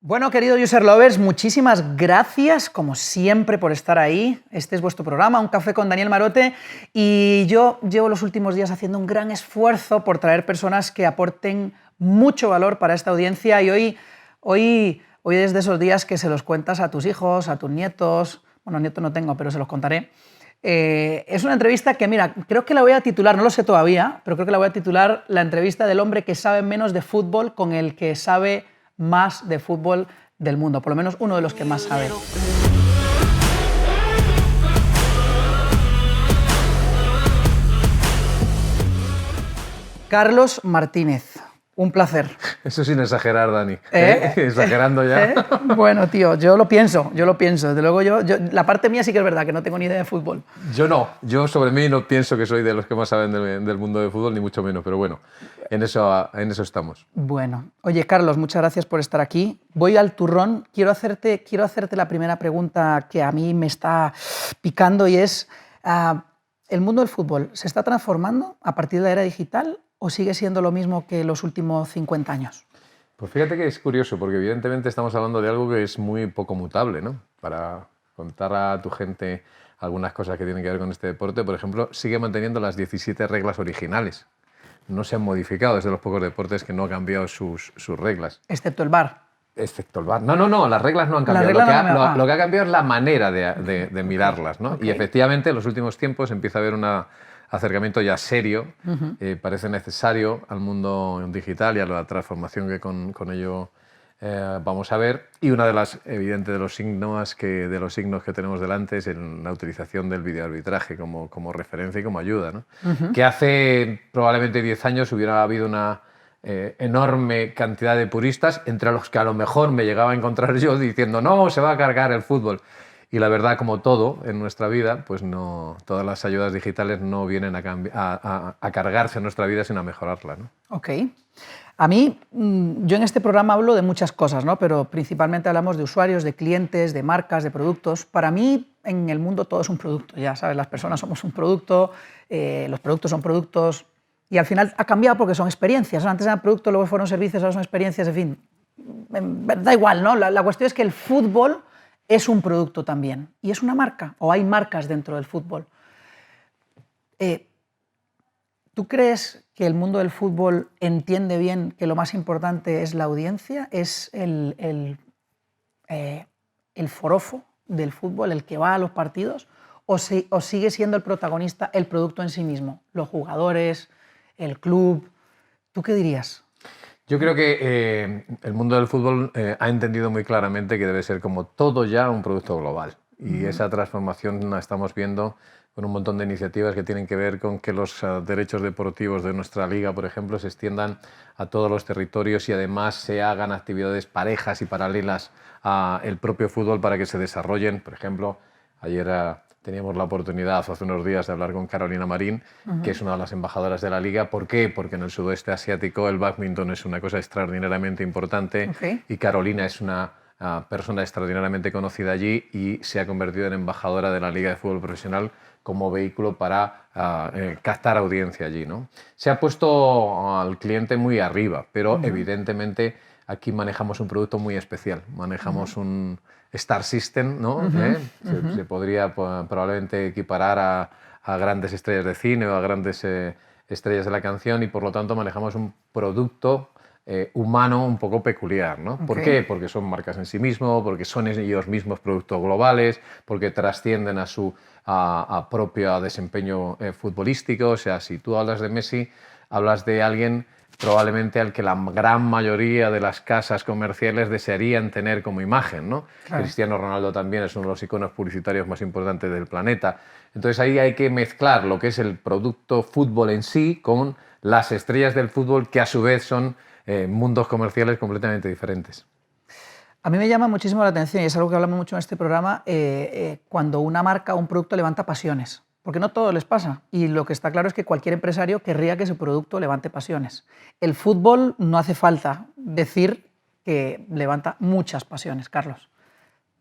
Bueno, querido User Lovers, muchísimas gracias, como siempre, por estar ahí. Este es vuestro programa, Un Café con Daniel Marote, y yo llevo los últimos días haciendo un gran esfuerzo por traer personas que aporten mucho valor para esta audiencia, y hoy es de esos días que se los cuentas a tus hijos, a tus nietos. Bueno, nietos no tengo, pero se los contaré. Es una entrevista que, mira, creo que la voy a titular, no lo sé todavía, pero creo que la voy a titular la entrevista del hombre que sabe menos de fútbol con el que sabe más de fútbol del mundo, por lo menos uno de los que más sabe. Carlos Martínez, un placer. Eso sin exagerar, Dani. Exagerando ya. Bueno, tío, yo lo pienso. Desde luego la parte mía sí que es verdad, que no tengo ni idea de fútbol. Yo no. Yo sobre mí no pienso que soy de los que más saben del mundo del fútbol, ni mucho menos. Pero bueno, en eso estamos. Bueno. Oye, Carlos, muchas gracias por estar aquí. Voy al turrón. Quiero hacerte la primera pregunta que a mí me está picando, y es, ¿el mundo del fútbol se está transformando a partir de la era digital o sigue siendo lo mismo que los últimos 50 años? Pues fíjate que es curioso, porque evidentemente estamos hablando de algo que es muy poco mutable, ¿no? Para contar a tu gente algunas cosas que tienen que ver con este deporte, por ejemplo, sigue manteniendo las 17 reglas originales. No se han modificado, es de los pocos deportes que no ha cambiado sus reglas. Excepto el VAR. Excepto el VAR. No, las reglas no han cambiado. Lo que ha cambiado es la manera de mirarlas, ¿no? Okay. Y efectivamente, en los últimos tiempos empieza a haber un acercamiento ya serio, parece necesario al mundo digital y a la transformación que con ello vamos a ver. Y una de las, evidente, de los signos que tenemos delante es la utilización del videoarbitraje como referencia y como ayuda, ¿no? Que hace probablemente 10 años hubiera habido una enorme cantidad de puristas, entre los que a lo mejor me llegaba a encontrar yo diciendo no, se va a cargar el fútbol. Y la verdad, como todo en nuestra vida, pues no, todas las ayudas digitales no vienen a cargarse en nuestra vida, sino a mejorarla, ¿no? Ok. A mí, yo en este programa hablo de muchas cosas, ¿no? Pero principalmente hablamos de usuarios, de clientes, de marcas, de productos. Para mí, en el mundo todo es un producto, ya sabes, las personas somos un producto, los productos son productos, y al final ha cambiado porque son experiencias, ¿no? Antes eran productos, luego fueron servicios, ahora son experiencias, en fin. Da igual, ¿no? La cuestión es que el fútbol es un producto también, y es una marca, o hay marcas dentro del fútbol. ¿Tú crees que el mundo del fútbol entiende bien que lo más importante es la audiencia, es el forofo del fútbol, el que va a los partidos, o sigue siendo el protagonista el producto en sí mismo, los jugadores, el club? ¿Tú qué dirías? Yo creo que el mundo del fútbol ha entendido muy claramente que debe ser, como todo ya, un producto global. Y esa transformación la estamos viendo con un montón de iniciativas que tienen que ver con que los derechos deportivos de nuestra liga, por ejemplo, se extiendan a todos los territorios y además se hagan actividades parejas y paralelas al propio fútbol para que se desarrollen. Por ejemplo, ayer teníamos la oportunidad hace unos días de hablar con Carolina Marín, que es una de las embajadoras de la Liga. ¿Por qué? Porque en el sudeste asiático el bádminton es una cosa extraordinariamente importante, y Carolina es una persona extraordinariamente conocida allí y se ha convertido en embajadora de la Liga de Fútbol Profesional como vehículo para captar audiencia allí, ¿no? Se ha puesto al cliente muy arriba, pero evidentemente aquí manejamos un producto muy especial, manejamos un Star System, ¿no? Se podría probablemente equiparar a grandes estrellas de cine o a grandes estrellas de la canción, y por lo tanto manejamos un producto humano un poco peculiar, ¿no? ¿Por qué? Porque son marcas en sí mismos, porque son ellos mismos productos globales, porque trascienden a su propio desempeño futbolístico. O sea, si tú hablas de Messi, hablas de alguien probablemente al que la gran mayoría de las casas comerciales desearían tener como imagen, ¿no? Claro. Cristiano Ronaldo también es uno de los iconos publicitarios más importantes del planeta. Entonces ahí hay que mezclar lo que es el producto fútbol en sí con las estrellas del fútbol, que a su vez son mundos comerciales completamente diferentes. A mí me llama muchísimo la atención, y es algo que hablamos mucho en este programa, cuando una marca o un producto levanta pasiones. Porque no todo les pasa, y lo que está claro es que cualquier empresario querría que su producto levante pasiones. El fútbol no hace falta decir que levanta muchas pasiones, Carlos.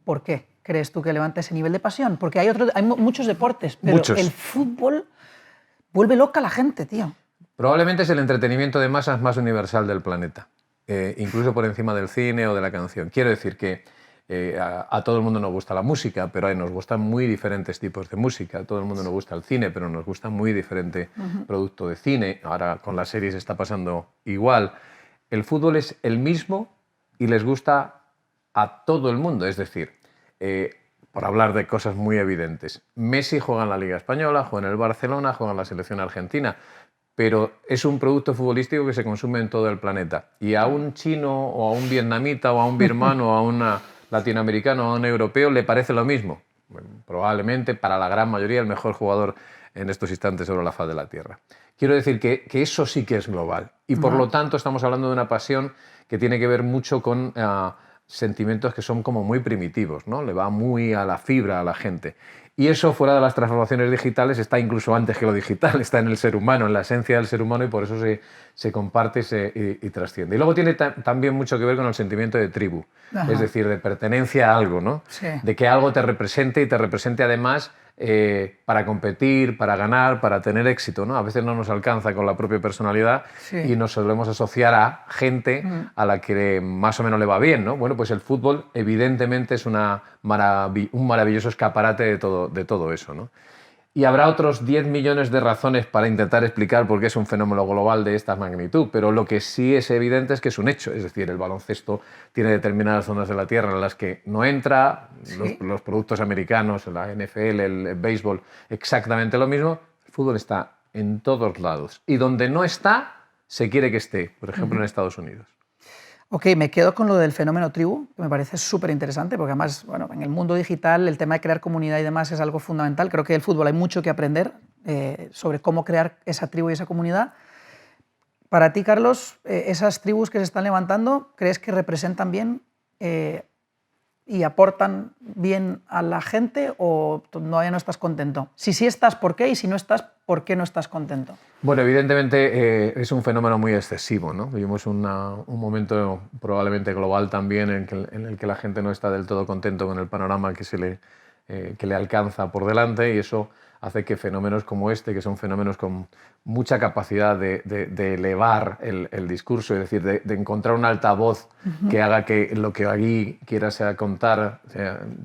¿Por qué crees tú que levanta ese nivel de pasión? Porque hay muchos deportes, pero el fútbol vuelve loca a la gente, tío. Probablemente es el entretenimiento de masas más universal del planeta. incluso por encima del cine o de la canción. Quiero decir que a todo el mundo nos gusta la música, pero nos gustan muy diferentes tipos de música. A todo el mundo nos gusta el cine, pero nos gusta muy diferente producto de cine. Ahora con las series está pasando igual. El fútbol es el mismo y les gusta a todo el mundo. Es decir, por hablar de cosas muy evidentes, Messi juega en la Liga Española, juega en el Barcelona, juega en la selección argentina, pero es un producto futbolístico que se consume en todo el planeta. Y a un chino o a un vietnamita o a un birmano o a un latinoamericano o a un europeo le parece lo mismo. Bueno, probablemente para la gran mayoría el mejor jugador en estos instantes sobre la faz de la Tierra. Quiero decir que eso sí que es global y por lo tanto estamos hablando de una pasión que tiene que ver mucho con sentimientos que son como muy primitivos, ¿no? Le va muy a la fibra a la gente. Y eso, fuera de las transformaciones digitales, está incluso antes que lo digital, está en el ser humano, en la esencia del ser humano, y por eso se comparte y trasciende. Y luego tiene también mucho que ver con el sentimiento de tribu, es decir, de pertenencia a algo, ¿no? Sí. De que algo te represente y te represente además para competir, para ganar, para tener éxito, ¿no? A veces no nos alcanza con la propia personalidad y nos solemos asociar a gente a la que más o menos le va bien, ¿no? Bueno, pues el fútbol evidentemente es un maravilloso escaparate de todo eso, ¿no? Y habrá otros 10 millones de razones para intentar explicar por qué es un fenómeno global de esta magnitud, pero lo que sí es evidente es que es un hecho. Es decir, el baloncesto tiene determinadas zonas de la Tierra en las que no entra, los productos americanos, la NFL, el béisbol, exactamente lo mismo. El fútbol está en todos lados. Y donde no está, se quiere que esté, por ejemplo, en Estados Unidos. Ok, me quedo con lo del fenómeno tribu, que me parece súper interesante, porque además, bueno, en el mundo digital el tema de crear comunidad y demás es algo fundamental. Creo que del fútbol hay mucho que aprender sobre cómo crear esa tribu y esa comunidad. Para ti, Carlos, esas tribus que se están levantando, ¿crees que representan bien y aportan bien a la gente o todavía no estás contento? Si sí estás, ¿por qué? Y si no estás, ¿por qué no estás contento? Bueno, evidentemente es un fenómeno muy excesivo, ¿no? Vivimos un momento probablemente global también en el que la gente no está del todo contento con el panorama que le alcanza por delante, y eso hace que fenómenos como este, que son fenómenos con mucha capacidad de elevar el discurso, es decir, de encontrar un altavoz que haga que lo que aquí quieras contar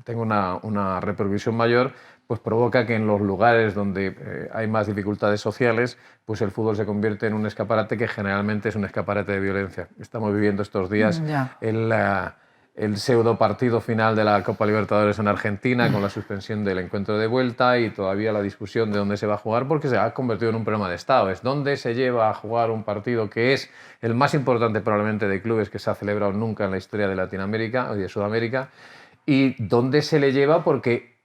tenga una repercusión mayor, pues provoca que en los lugares donde hay más dificultades sociales, pues el fútbol se convierte en un escaparate que generalmente es un escaparate de violencia. Estamos viviendo estos días el pseudo partido final de la Copa Libertadores en Argentina con la suspensión del encuentro de vuelta y todavía la discusión de dónde se va a jugar, porque se ha convertido en un problema de Estado. Es dónde se lleva a jugar un partido que es el más importante probablemente de clubes que se ha celebrado nunca en la historia de Latinoamérica y de Sudamérica, y dónde se le lleva porque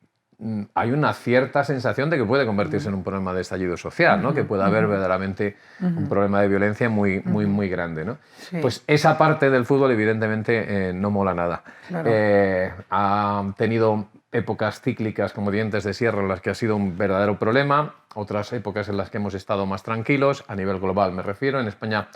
hay una cierta sensación de que puede convertirse en un problema de estallido social, ¿no? Que puede haber verdaderamente un problema de violencia muy grande, ¿no? Sí. Pues esa parte del fútbol evidentemente no mola nada. Claro. Ha tenido épocas cíclicas como dientes de sierra en las que ha sido un verdadero problema, otras épocas en las que hemos estado más tranquilos, a nivel global me refiero. En España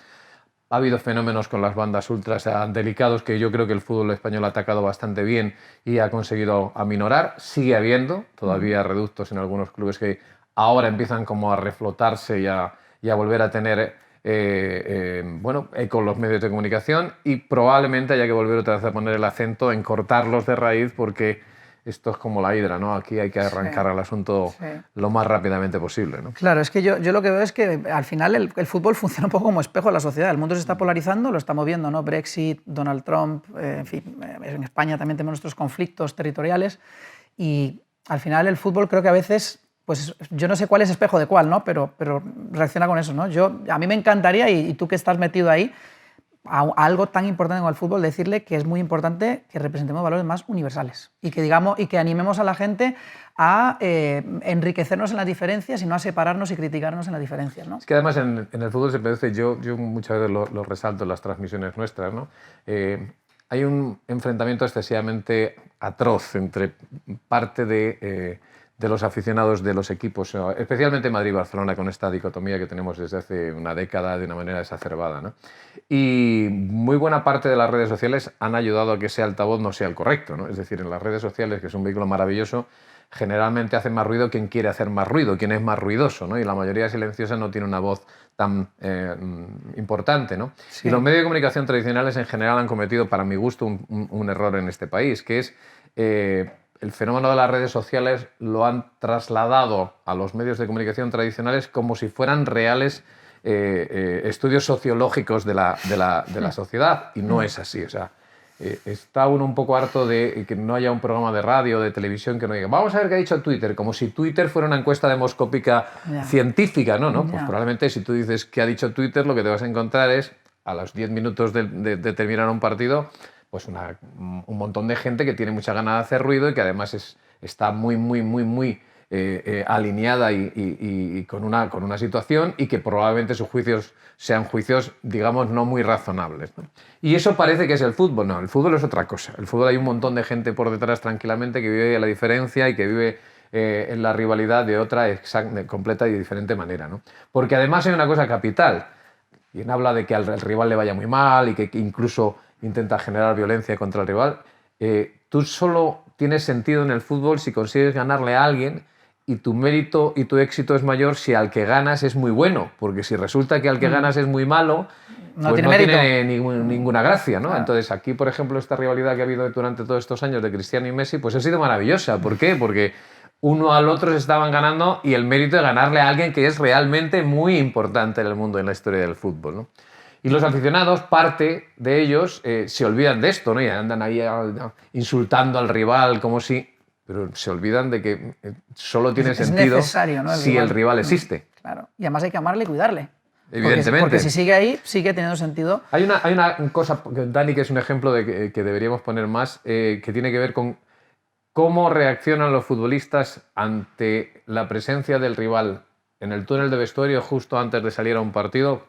ha habido fenómenos con las bandas ultras delicados que yo creo que el fútbol español ha atacado bastante bien y ha conseguido aminorar. Sigue habiendo todavía reductos en algunos clubes que ahora empiezan como a reflotarse y a volver a tener eco en los medios de comunicación, y probablemente haya que volver otra vez a poner el acento en cortarlos de raíz, porque esto es como la hidra, ¿no? Aquí hay que arrancar al asunto lo más rápidamente posible, ¿no? Claro, es que yo lo que veo es que al final el fútbol funciona un poco como espejo de la sociedad. El mundo se está polarizando, lo estamos viendo, ¿no? Brexit, Donald Trump, en fin, en España también tenemos nuestros conflictos territoriales, y al final el fútbol creo que a veces, pues yo no sé cuál es espejo de cuál, ¿no? Pero reacciona con eso, ¿no? A mí me encantaría, y tú que estás metido ahí, a algo tan importante como el fútbol, decirle que es muy importante que representemos valores más universales y que digamos y que animemos a la gente a enriquecernos en las diferencias y no a separarnos y criticarnos en las diferencias, ¿no? Es que además en el fútbol se parece, yo muchas veces lo resalto en las transmisiones nuestras, ¿no? Hay un enfrentamiento excesivamente atroz entre parte de los aficionados de los equipos, especialmente Madrid y Barcelona, con esta dicotomía que tenemos desde hace una década de una manera exacerbada, ¿no? Y muy buena parte de las redes sociales han ayudado a que ese altavoz no sea el correcto, ¿no? Es decir, en las redes sociales, que es un vehículo maravilloso, generalmente hace más ruido quien quiere hacer más ruido, quien es más ruidoso, ¿no? Y la mayoría silenciosa no tiene una voz tan importante, ¿no? Sí. Y los medios de comunicación tradicionales en general han cometido, para mi gusto, un error en este país, que es el fenómeno de las redes sociales lo han trasladado a los medios de comunicación tradicionales como si fueran reales estudios sociológicos de la sociedad, y no es así. O sea, está uno un poco harto de que no haya un programa de radio o de televisión que no diga vamos a ver qué ha dicho Twitter, como si Twitter fuera una encuesta demoscópica científica, ¿no? Pues probablemente si tú dices qué ha dicho Twitter, lo que te vas a encontrar es, a los 10 minutos de terminar un partido, pues un montón de gente que tiene mucha ganas de hacer ruido y que además está muy alineada y con una situación, y que probablemente sus juicios sean juicios, digamos, no muy razonables, ¿no? Y eso parece que es el fútbol. No, el fútbol es otra cosa. El fútbol hay un montón de gente por detrás tranquilamente que vive la diferencia y que vive en la rivalidad de otra completa y diferente manera, ¿no? Porque además hay una cosa capital. Quien habla de que al rival le vaya muy mal y que incluso intenta generar violencia contra el rival, tú solo tienes sentido en el fútbol si consigues ganarle a alguien, y tu mérito y tu éxito es mayor si al que ganas es muy bueno, porque si resulta que al que ganas es muy malo, no pues tiene ninguna gracia, ¿no? Claro. Entonces aquí, por ejemplo, esta rivalidad que ha habido durante todos estos años de Cristiano y Messi, pues ha sido maravillosa. ¿Por qué? Porque uno al otro se estaban ganando, y el mérito de ganarle a alguien que es realmente muy importante en el mundo, en la historia del fútbol, ¿no? Y los aficionados, parte de ellos, se olvidan de esto, ¿no? Y andan ahí insultando al rival como si... Pero se olvidan de que solo tiene sentido, ¿no?, si el rival existe. Claro. Y además hay que amarle y cuidarle. Evidentemente. Porque si sigue ahí, sigue teniendo sentido. Hay una cosa, Dani, que es un ejemplo de que deberíamos poner más, que tiene que ver con cómo reaccionan los futbolistas ante la presencia del rival en el túnel de vestuario justo antes de salir a un partido.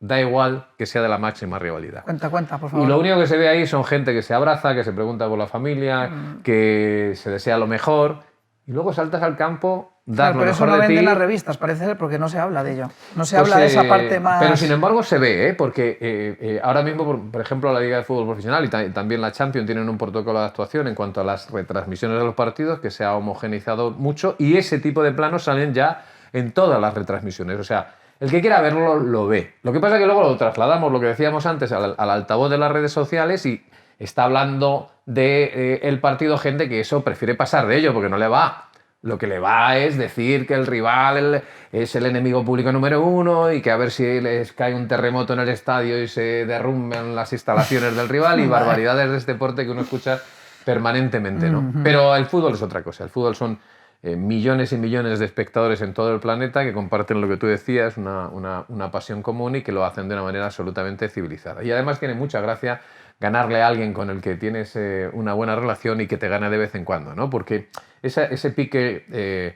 Da igual que sea de la máxima rivalidad. Cuenta, por favor. Y lo único que se ve ahí son gente que se abraza, que se pregunta por la familia, que se desea lo mejor, y luego saltas al campo, das lo mejor de ti. Pero eso no venden en las revistas, parece ser, porque no se habla de ello. No se habla de esa parte más... Pero sin embargo se ve, porque ahora mismo, por ejemplo, la Liga de Fútbol Profesional y también la Champions tienen un protocolo de actuación en cuanto a las retransmisiones de los partidos que se ha homogeneizado mucho, y ese tipo de planos salen ya en todas las retransmisiones. O sea, el que quiera verlo lo ve. Lo que pasa es que luego lo trasladamos, lo que decíamos antes, al altavoz de las redes sociales, y está hablando del partido gente que eso prefiere pasar de ello porque no le va. Lo que le va es decir que el rival es el enemigo público número uno y que a ver si les cae un terremoto en el estadio y se derrumban las instalaciones del rival, y barbaridades de este deporte que uno escucha permanentemente, ¿no? Pero el fútbol es otra cosa. El fútbol son millones y millones de espectadores en todo el planeta que comparten lo que tú decías, una pasión común, y que lo hacen de una manera absolutamente civilizada. Y además tiene mucha gracia ganarle a alguien con el que tienes una buena relación y que te gana de vez en cuando, ¿no? Porque ese pique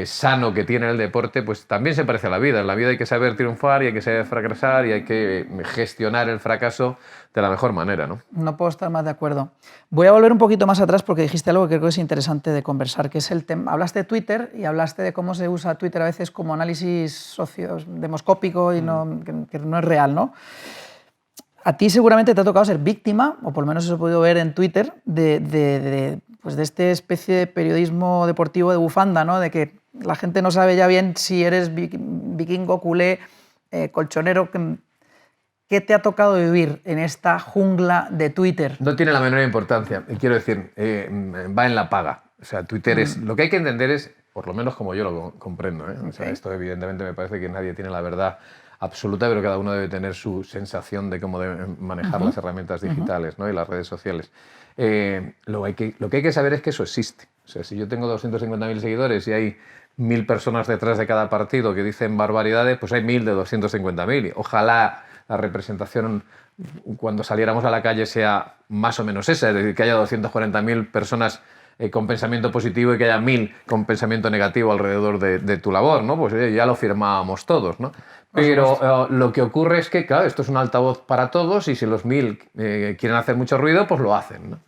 sano que tiene el deporte, pues también se parece a la vida. En la vida hay que saber triunfar y hay que saber fracasar y hay que gestionar el fracaso de la mejor manera, ¿no? No puedo estar más de acuerdo. Voy a volver un poquito más atrás porque dijiste algo que creo que es interesante de conversar, que es el tema. Hablaste de Twitter y hablaste de cómo se usa Twitter a veces como análisis demoscópico y que no es real, ¿no? A ti seguramente te ha tocado ser víctima, o por lo menos eso he podido ver en Twitter, de esta especie de periodismo deportivo de bufanda, ¿no? De que la gente no sabe ya bien si eres vikingo, culé, colchonero. ¿Qué te ha tocado vivir en esta jungla de Twitter? No tiene la menor importancia. Y quiero decir, va en la paga. O sea, Twitter es... Lo que hay que entender es, por lo menos como yo lo comprendo, ¿eh? O sea, esto evidentemente me parece que nadie tiene la verdad absoluta, pero cada uno debe tener su sensación de cómo debe manejar las herramientas digitales, ¿no? Y las redes sociales. Lo que hay que saber es que eso existe. O sea, si yo tengo 250.000 seguidores y hay 1.000 personas detrás de cada partido que dicen barbaridades, pues hay 1.000 de 250.000. Ojalá la representación cuando saliéramos a la calle sea más o menos esa, es decir, que haya 240.000 personas con pensamiento positivo y que haya 1.000 con pensamiento negativo alrededor de tu labor, ¿no? Pues ya lo firmábamos todos, ¿no? Pero lo que ocurre es que, claro, esto es un altavoz para todos, y si los 1.000 quieren hacer mucho ruido, pues lo hacen, ¿no?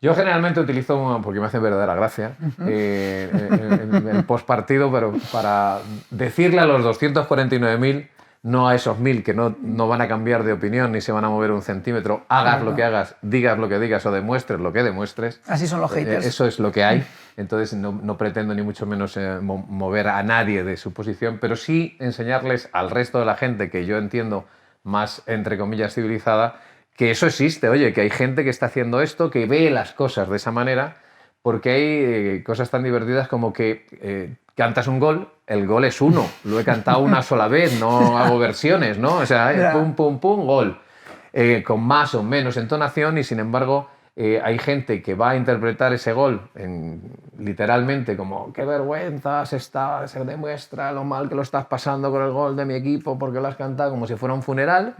Yo generalmente utilizo, porque me hace verdadera gracia, el postpartido, pero para decirle a los 249.000 no a esos 1000 que no van a cambiar de opinión ni se van a mover un centímetro, hagas lo que hagas, digas lo que digas o demuestres lo que demuestres. Así son los haters. Eso es lo que hay, entonces no pretendo ni mucho menos mover a nadie de su posición, pero sí enseñarles al resto de la gente que yo entiendo más, entre comillas, civilizada, que eso existe, oye, que hay gente que está haciendo esto, que ve las cosas de esa manera, porque hay cosas tan divertidas como que cantas un gol, el gol es uno, lo he cantado una sola vez, no hago versiones, ¿no? O sea, pum, pum, pum, gol, con más o menos entonación y sin embargo hay gente que va a interpretar ese gol literalmente como qué vergüenza se demuestra lo mal que lo estás pasando con el gol de mi equipo porque lo has cantado como si fuera un funeral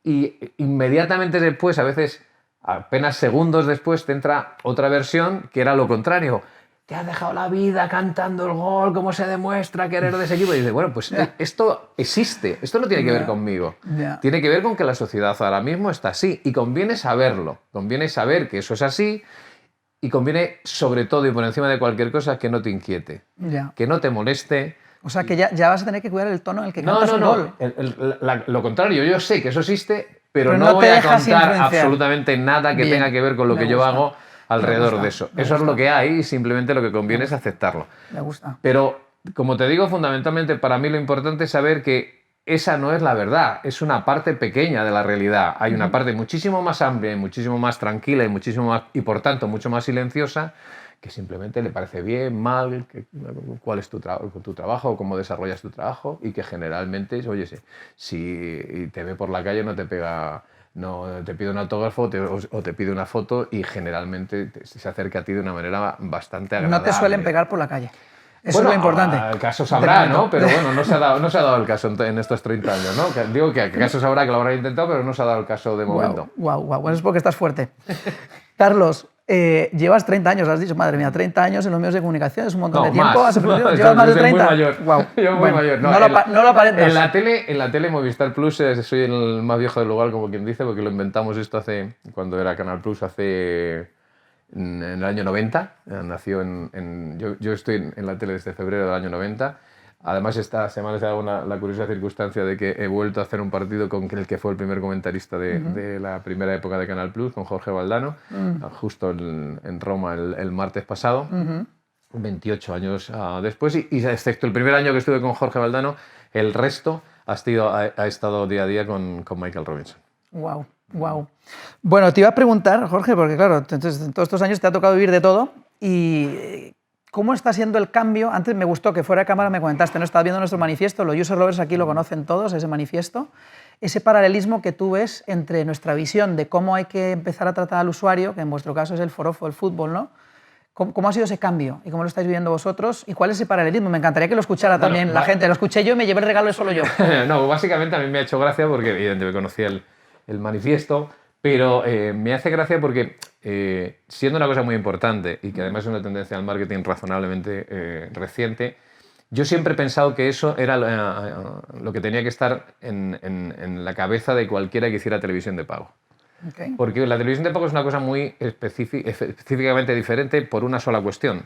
y inmediatamente después, a veces apenas segundos después, te entra otra versión que era lo contrario. Te has dejado la vida cantando el gol, cómo se demuestra que eres de ese equipo. Y dices, bueno, pues esto existe, esto no tiene que ver conmigo. Tiene que ver con que la sociedad ahora mismo está así y conviene saberlo, conviene saber que eso es así y conviene, sobre todo y por encima de cualquier cosa, que no te inquiete, que no te moleste. O sea, que ya vas a tener que cuidar el tono en el que cantas un gol. Lo contrario, yo sé que eso existe, pero no voy a contar absolutamente nada que tenga que ver con lo que yo hago alrededor de eso. Eso es lo que hay y simplemente lo que conviene es aceptarlo. Me gusta. Pero, como te digo, fundamentalmente para mí lo importante es saber que esa no es la verdad, es una parte pequeña de la realidad. Hay una parte muchísimo más amplia y muchísimo más tranquila y muchísimo más, y por tanto mucho más silenciosa, que simplemente le parece bien, mal, cuál es tu trabajo, cómo desarrollas tu trabajo y que generalmente, oye, si te ve por la calle no te pega... No te pide un autógrafo o te pide una foto y generalmente se acerca a ti de una manera bastante agradable. No te suelen pegar por la calle. Eso es lo importante. El caso sabrá, ¿no? Pero bueno, no se ha dado el caso en estos 30 años, ¿no? Digo que caso sabrá que lo habrán intentado, pero no se ha dado el caso de momento. Guau. Bueno, es porque estás fuerte. Carlos, llevas 30 años, has dicho, madre mía, 30 años en los medios de comunicación, es un montón de tiempo. Más. ¿Llevas más de 30? Muy mayor. Wow. Yo muy mayor. No lo aparentas. En la tele Movistar Plus soy el más viejo del lugar, como quien dice, porque lo inventamos esto cuando era Canal Plus, en el año 90. Nació yo estoy en la tele desde febrero del año 90. Además, esta semana se ha dado la curiosa circunstancia de que he vuelto a hacer un partido con el que fue el primer comentarista de la primera época de Canal Plus, con Jorge Valdano, justo en Roma el martes pasado, 28 años después. Y excepto el primer año que estuve con Jorge Valdano, el resto ha estado día a día con Michael Robinson. Wow. Bueno, te iba a preguntar, Jorge, porque claro, entonces, en todos estos años te ha tocado vivir de todo y... ¿Cómo está siendo el cambio? Antes me gustó que fuera de cámara me comentaste, ¿no? Estabas viendo nuestro manifiesto, los user lovers aquí lo conocen todos, ese manifiesto. Ese paralelismo que tú ves entre nuestra visión de cómo hay que empezar a tratar al usuario, que en vuestro caso es el forofo, el fútbol, ¿no? ¿Cómo ha sido ese cambio? ¿Y cómo lo estáis viviendo vosotros? ¿Y cuál es ese paralelismo? Me encantaría que lo escuchara también la gente. Lo escuché yo y me llevé el regalo de solo yo. No, básicamente a mí me ha hecho gracia porque evidentemente conocí el manifiesto, pero me hace gracia porque siendo una cosa muy importante y que además es una tendencia al marketing razonablemente reciente, yo siempre he pensado que eso era lo que tenía que estar en la cabeza de cualquiera que hiciera televisión de pago. Okay. Porque la televisión de pago es una cosa muy específicamente diferente por una sola cuestión.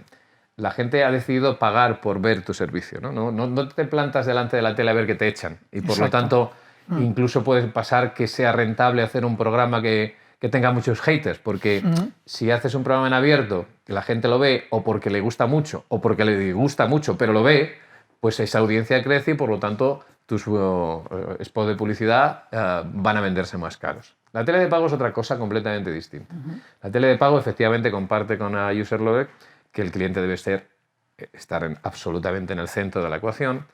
La gente ha decidido pagar por ver tu servicio, ¿no? No te plantas delante de la tele a ver que te echan y por lo tanto incluso puede pasar que sea rentable hacer un programa que tenga muchos haters, porque si haces un programa en abierto, que la gente lo ve, o porque le gusta mucho, o porque le gusta mucho, pero lo ve, pues esa audiencia crece y por lo tanto tus spots de publicidad van a venderse más caros. La tele de pago es otra cosa completamente distinta. La tele de pago efectivamente comparte con la user lover que el cliente debe estar absolutamente en el centro de la ecuación,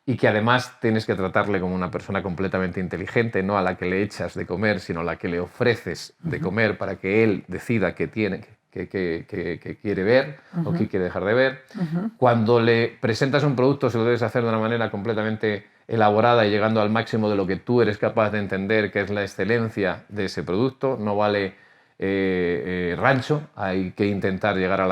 y que además tienes que tratarle como una persona completamente inteligente, no a la que le echas de comer, sino a la que le ofreces de comer para que él decida qué quiere ver o qué quiere dejar de ver. Cuando le presentas un producto se lo debes hacer de una manera completamente elaborada y llegando al máximo de lo que tú eres capaz de entender que es la excelencia de ese producto. No vale rancho, hay que intentar llegar a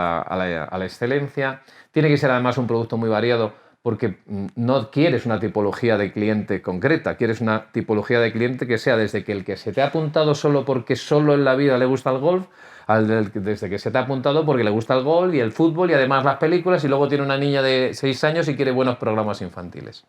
la excelencia. Tiene que ser además un producto muy variado, porque no quieres una tipología de cliente concreta, quieres una tipología de cliente que sea desde que el que se te ha apuntado solo porque solo en la vida le gusta el golf, desde que se te ha apuntado porque le gusta el golf y el fútbol y además las películas, y luego tiene una niña de 6 años y quiere buenos programas infantiles.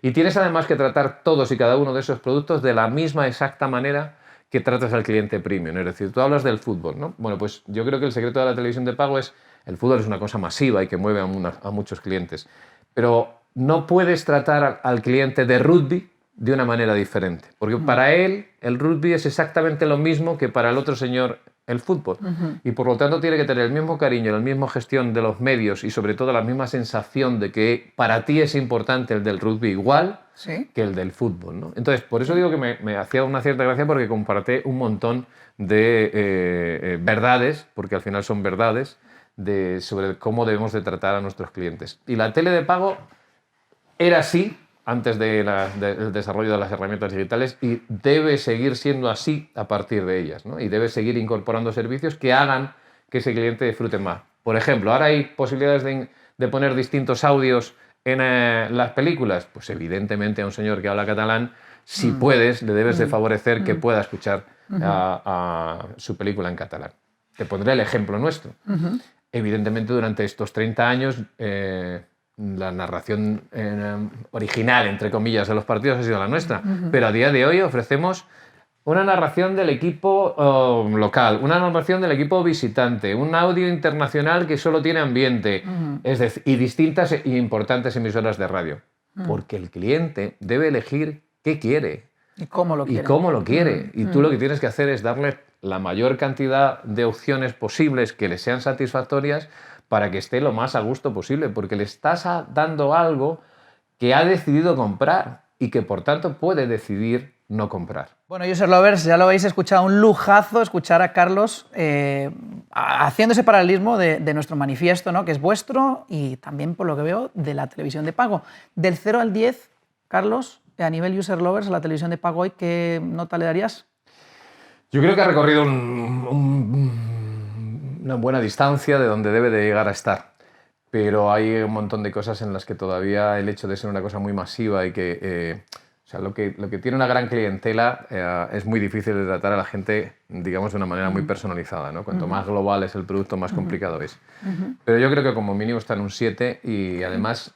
Y tienes además que tratar todos y cada uno de esos productos de la misma exacta manera que tratas al cliente premium. Es decir, tú hablas del fútbol, ¿no? Bueno, pues yo creo que el secreto de la televisión de pago es, el fútbol es una cosa masiva y que mueve a muchos clientes, pero no puedes tratar al cliente de rugby de una manera diferente, porque para él el rugby es exactamente lo mismo que para el otro señor el fútbol, y por lo tanto tiene que tener el mismo cariño, la misma gestión de los medios y sobre todo la misma sensación de que para ti es importante el del rugby igual que el del fútbol, ¿no? Entonces, por eso digo que me hacía una cierta gracia, porque comparté un montón de verdades, porque al final son verdades, sobre cómo debemos de tratar a nuestros clientes. Y la tele de pago era así antes del desarrollo de las herramientas digitales y debe seguir siendo así a partir de ellas, ¿no? Y debe seguir incorporando servicios que hagan que ese cliente disfrute más. Por ejemplo, ahora hay posibilidades de poner distintos audios en las películas. Pues evidentemente a un señor que habla catalán, si puedes, le debes de favorecer que pueda escuchar a su película en catalán. Te pondré el ejemplo nuestro. Evidentemente durante estos 30 años... la narración original, entre comillas, de los partidos ha sido la nuestra, pero a día de hoy ofrecemos una narración del equipo local, una narración del equipo visitante, un audio internacional que solo tiene ambiente, es decir, y distintas e importantes emisoras de radio, porque el cliente debe elegir qué quiere y cómo lo quiere. Y cómo lo quiere. Y tú lo que tienes que hacer es darle la mayor cantidad de opciones posibles que le sean satisfactorias para que esté lo más a gusto posible, porque le estás dando algo que ha decidido comprar y que por tanto puede decidir no comprar. Bueno, User Lovers, ya lo habéis escuchado, un lujazo escuchar a Carlos haciendo ese paralelismo de nuestro manifiesto, ¿no? Que es vuestro y también, por lo que veo, de la televisión de pago. Del 0 al 10, Carlos, a nivel User Lovers, a la televisión de pago hoy, ¿qué nota le darías? Yo creo que ha recorrido una buena distancia de donde debe de llegar a estar, pero hay un montón de cosas en las que todavía el hecho de ser una cosa muy masiva y que o sea, lo que tiene una gran clientela es muy difícil de tratar a la gente, digamos, de una manera muy personalizada, ¿no? Cuanto más global es el producto, más complicado es. Pero yo creo que como mínimo está en un 7 y además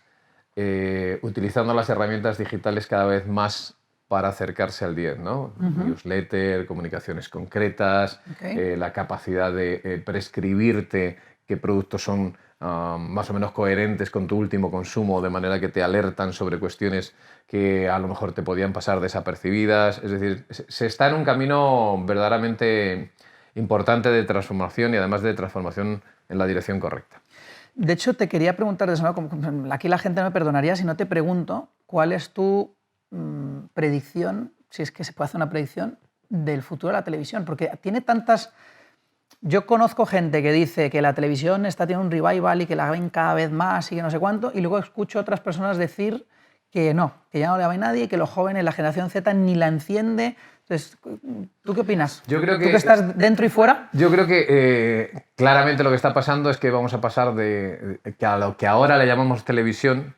utilizando las herramientas digitales cada vez más para acercarse al 10, ¿no? Newsletter, comunicaciones concretas, la capacidad de prescribirte qué productos son más o menos coherentes con tu último consumo, de manera que te alertan sobre cuestiones que a lo mejor te podían pasar desapercibidas. Es decir, se está en un camino verdaderamente importante de transformación y además de transformación en la dirección correcta. De hecho, te quería preguntar, aquí la gente no me perdonaría si no te pregunto cuál es tu predicción, si es que se puede hacer una predicción, del futuro de la televisión, porque tiene tantas... Yo conozco gente que dice que la televisión está teniendo un revival y que la ven cada vez más y que no sé cuánto, y luego escucho a otras personas decir que no, que ya no la ve nadie y que los jóvenes, la generación Z, ni la enciende. Entonces, ¿tú qué opinas? Yo creo que, ¿tú que estás dentro y fuera? Yo creo que claramente lo que está pasando es que vamos a pasar de a lo que ahora le llamamos televisión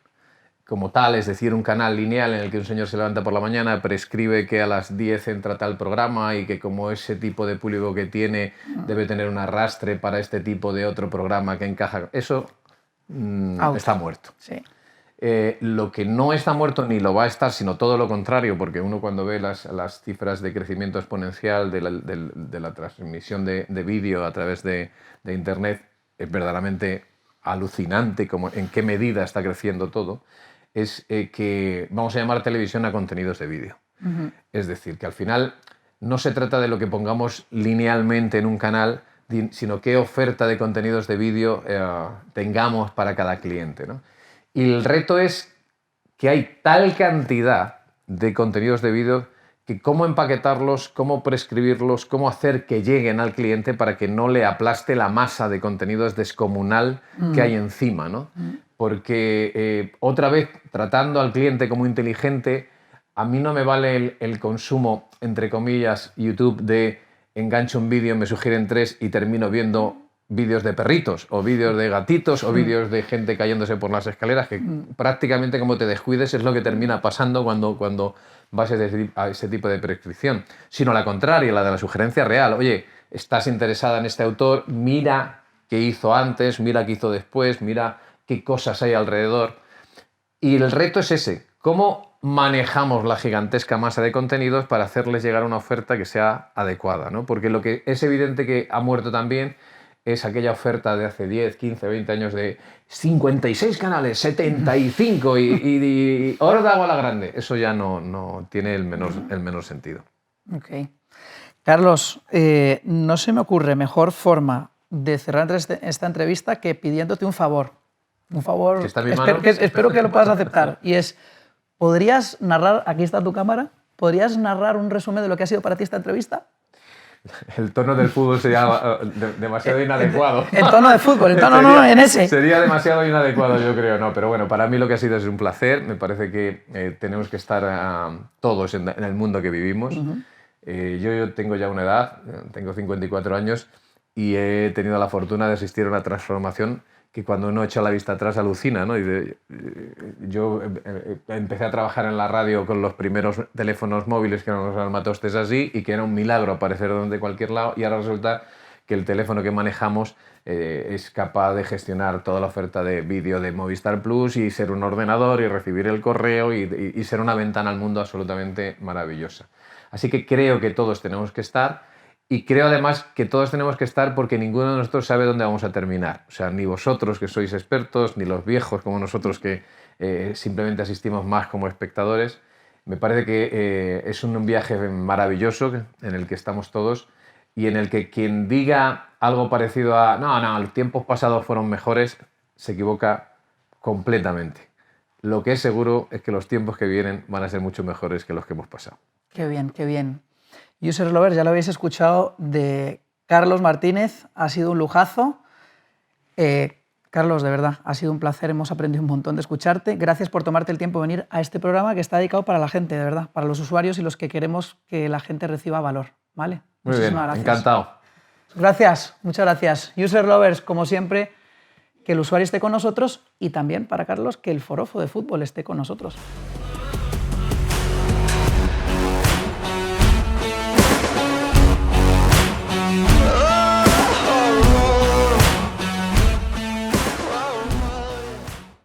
como tal, es decir, un canal lineal en el que un señor se levanta por la mañana, prescribe que a las 10 entra tal programa y que como ese tipo de público que tiene debe tener un arrastre para este tipo de otro programa que encaja. Eso está muerto. Sí. Lo que no está muerto ni lo va a estar, sino todo lo contrario, porque uno cuando ve las cifras de crecimiento exponencial de la transmisión de vídeo a través de Internet, es verdaderamente alucinante en qué medida está creciendo todo. Es que vamos a llamar televisión a contenidos de vídeo. Es decir, que al final no se trata de lo que pongamos linealmente en un canal, sino qué oferta de contenidos de vídeo tengamos para cada cliente, ¿no? Y el reto es que hay tal cantidad de contenidos de vídeo que cómo empaquetarlos, cómo prescribirlos, cómo hacer que lleguen al cliente para que no le aplaste la masa de contenidos descomunal que hay encima, ¿no? Porque otra vez, tratando al cliente como inteligente, a mí no me vale el consumo, entre comillas, YouTube de engancho un vídeo, me sugieren 3 y termino viendo vídeos de perritos o vídeos de gatitos o vídeos de gente cayéndose por las escaleras, que prácticamente como te descuides es lo que termina pasando cuando vas a ese tipo de prescripción. Sino la contraria, la de la sugerencia real. Oye, estás interesada en este autor, mira qué hizo antes, mira qué hizo después, mira qué cosas hay alrededor. Y el reto es ese, cómo manejamos la gigantesca masa de contenidos para hacerles llegar una oferta que sea adecuada, ¿no? Porque lo que es evidente que ha muerto también es aquella oferta de hace 10, 15, 20 años de 56 canales, 75 y ahora da agua a la grande. Eso ya no tiene el menor sentido. Ok. Carlos, no se me ocurre mejor forma de cerrar esta entrevista que pidiéndote un favor. Un favor, espero que lo puedas aceptar. Y es, ¿podrías narrar, aquí está tu cámara, ¿podrías narrar un resumen de lo que ha sido para ti esta entrevista? El tono del fútbol sería demasiado inadecuado. El tono de fútbol, el tono no, en ese. Sería demasiado inadecuado, yo creo, no. Pero bueno, para mí lo que ha sido es un placer. Me parece que tenemos que estar todos en el mundo que vivimos. Yo tengo ya una edad, tengo 54 años y he tenido la fortuna de asistir a una transformación que cuando uno echa la vista atrás alucina, ¿no? Yo empecé a trabajar en la radio con los primeros teléfonos móviles que eran los armatostes así y que era un milagro aparecer de cualquier lado, y ahora resulta que el teléfono que manejamos es capaz de gestionar toda la oferta de vídeo de Movistar Plus y ser un ordenador y recibir el correo y ser una ventana al mundo absolutamente maravillosa. Así que creo que todos tenemos que estar. Y creo además que todos tenemos que estar porque ninguno de nosotros sabe dónde vamos a terminar. O sea, ni vosotros que sois expertos, ni los viejos como nosotros que simplemente asistimos más como espectadores. Me parece que es un viaje maravilloso en el que estamos todos y en el que quien diga algo parecido a no, los tiempos pasados fueron mejores, se equivoca completamente. Lo que es seguro es que los tiempos que vienen van a ser mucho mejores que los que hemos pasado. Qué bien, qué bien. User Lovers, ya lo habéis escuchado de Carlos Martínez, ha sido un lujazo. Carlos, de verdad, ha sido un placer, hemos aprendido un montón de escucharte. Gracias por tomarte el tiempo de venir a este programa que está dedicado para la gente, de verdad, para los usuarios y los que queremos que la gente reciba valor, ¿vale? Muy bien, gracias. Encantado. Gracias, muchas gracias. User Lovers, como siempre, que el usuario esté con nosotros y también para Carlos que el forofo de fútbol esté con nosotros.